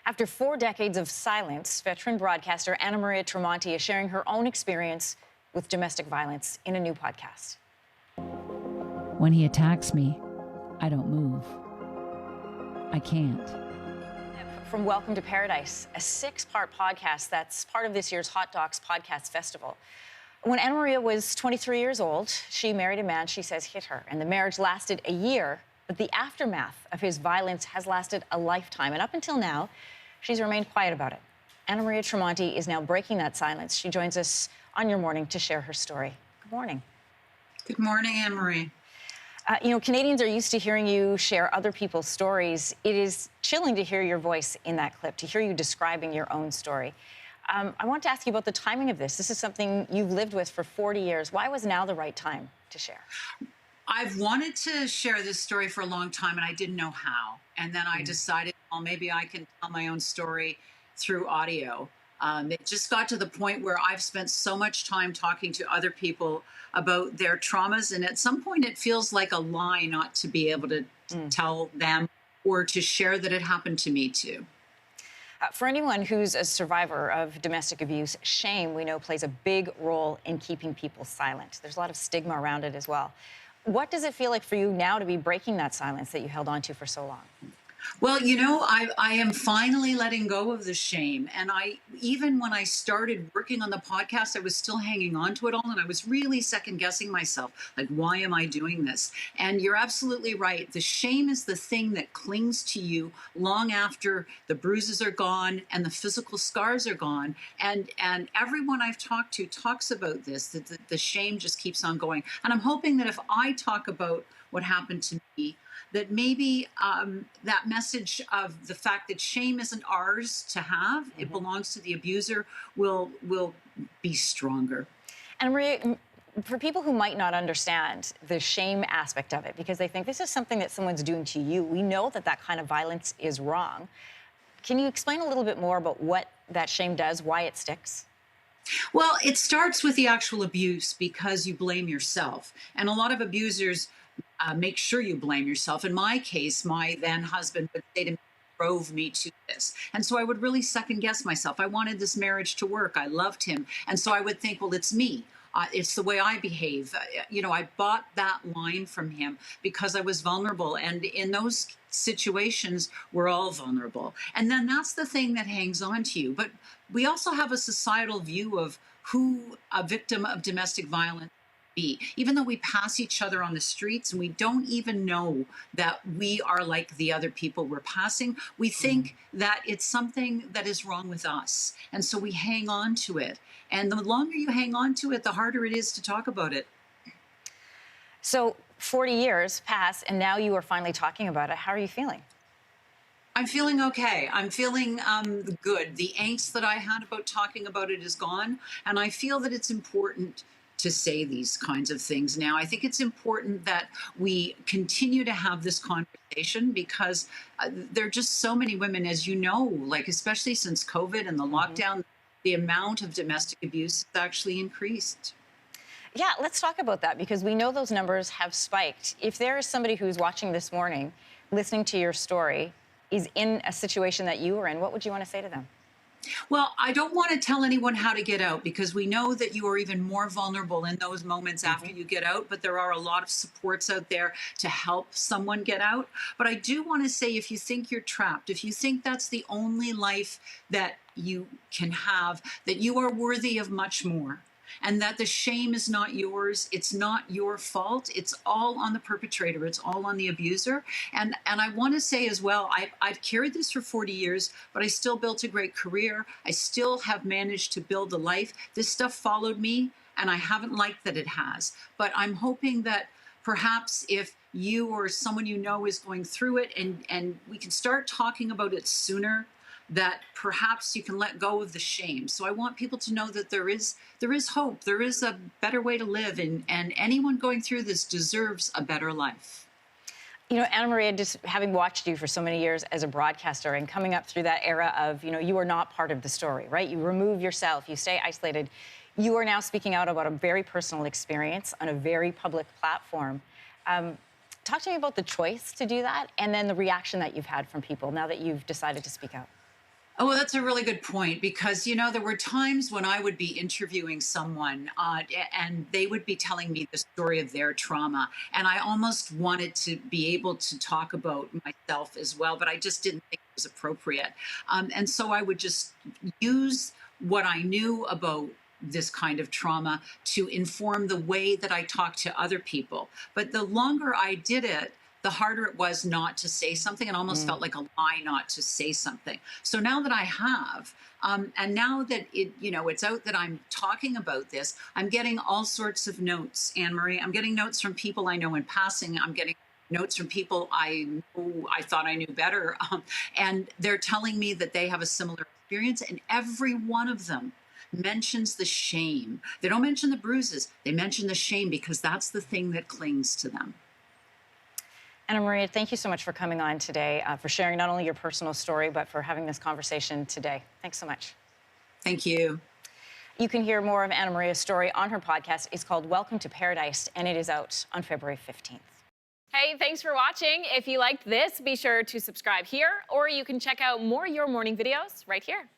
After 4 decades of silence, veteran broadcaster Anna Maria Tremonti is sharing her own experience with domestic violence in a new podcast. When he attacks me, I don't move. I can't. From Welcome to Paradise, a 6-part podcast that's part of this year's Hot Docs Podcast Festival. When Anna Maria was 23 years old, she married a man she says hit her, and the marriage lasted a year, but the aftermath of his violence has lasted a lifetime, and up until now, she's remained quiet about it. Anna Maria Tremonti is now breaking that silence. She joins us on Your Morning to share her story. Good morning. Good morning, Anne-Marie. Canadians are used to hearing you share other people's stories. It is chilling to hear your voice in that clip, to hear you describing your own story. I want to ask you about the timing of this. This is something you've lived with for 40 years. Why was now the right time to share? I've wanted to share this story for a long time, and I didn't know how. And then I decided, well, maybe I can tell my own story through audio. It just got to the point where I've spent so much time talking to other people about their traumas, and at some point it feels like a lie not to be able to tell them or to share that it happened to me too. For anyone who's a survivor of domestic abuse, shame, we know, plays a big role in keeping people silent. There's a lot of stigma around it as well. What does it feel like for you now to be breaking that silence that you held on to for so long? Well, I am finally letting go of the shame. And even when I started working on the podcast, I was still hanging on to it all. And I was really second guessing myself. Like, why am I doing this? And you're absolutely right. The shame is the thing that clings to you long after the bruises are gone and the physical scars are gone. And everyone I've talked to talks about this, that the shame just keeps on going. And I'm hoping that if I talk about what happened to me, that maybe that message of the fact that shame isn't ours to have, it belongs to the abuser, will be stronger. And Maria, for people who might not understand the shame aspect of it, because they think this is something that someone's doing to you, we know that that kind of violence is wrong. Can you explain a little bit more about what that shame does, why it sticks? Well, it starts with the actual abuse because you blame yourself. And a lot of abusers make sure you blame yourself. In my case, my then husband would say to me, drove me to this. And so I would really second guess myself. I wanted this marriage to work. I loved him. And so I would think, well, it's me. It's the way I behave. I bought that line from him because I was vulnerable. And in those situations, we're all vulnerable. And then that's the thing that hangs on to you. But we also have a societal view of who a victim of domestic violence be, even though we pass each other on the streets and we don't even know that we are like the other people we're passing. We think that it's something that is wrong with us. And so we hang on to it. And the longer you hang on to it, the harder it is to talk about it. So 40 years pass, and now you are finally talking about it. How are you feeling? I'm feeling okay. I'm feeling good. The angst that I had about talking about it is gone. And I feel that it's important to say these kinds of things now. I think it's important that we continue to have this conversation because there are just so many women, as you know, like especially since COVID and the lockdown, the amount of domestic abuse has actually increased. Yeah, let's talk about that because we know those numbers have spiked. If there is somebody who's watching this morning, listening to your story, is in a situation that you were in, what would you want to say to them? Well, I don't want to tell anyone how to get out because we know that you are even more vulnerable in those moments after you get out, but there are a lot of supports out there to help someone get out. But I do want to say, if you think you're trapped, if you think that's the only life that you can have, that you are worthy of much more. And that the shame is not yours. It's not your fault. It's all on the perpetrator. It's all on the abuser. And I want to say as well, I've carried this for 40 years, but I still built a great career. I still have managed to build a life. This stuff followed me, and I haven't liked that it has. But I'm hoping that perhaps if you or someone you know is going through it and we can start talking about it sooner, that perhaps you can let go of the shame. So I want people to know that there is hope. There is a better way to live, and anyone going through this deserves a better life. Anna Maria, just having watched you for so many years as a broadcaster and coming up through that era of, you are not part of the story, right? You remove yourself, you stay isolated. You are now speaking out about a very personal experience on a very public platform. Talk to me about the choice to do that and then the reaction that you've had from people now that you've decided to speak out. Oh, well, that's a really good point because, there were times when I would be interviewing someone and they would be telling me the story of their trauma. And I almost wanted to be able to talk about myself as well, but I just didn't think it was appropriate. And so I would just use what I knew about this kind of trauma to inform the way that I talk to other people. But the longer I did it, the harder it was not to say something. It almost felt like a lie not to say something. So now that I have, and now that it's out that I'm talking about this, I'm getting all sorts of notes, Anne-Marie. I'm getting notes from people I know in passing. I'm getting notes from people I thought I knew better, and they're telling me that they have a similar experience, and every one of them mentions the shame. They don't mention the bruises. They mention the shame because that's the thing that clings to them. Anna Maria, thank you so much for coming on today, for sharing not only your personal story, but for having this conversation today. Thanks so much. Thank you. You can hear more of Anna Maria's story on her podcast. It's called Welcome to Paradise, and it is out on February 15th. Hey, thanks for watching. If you liked this, be sure to subscribe here, or you can check out more Your Morning videos right here.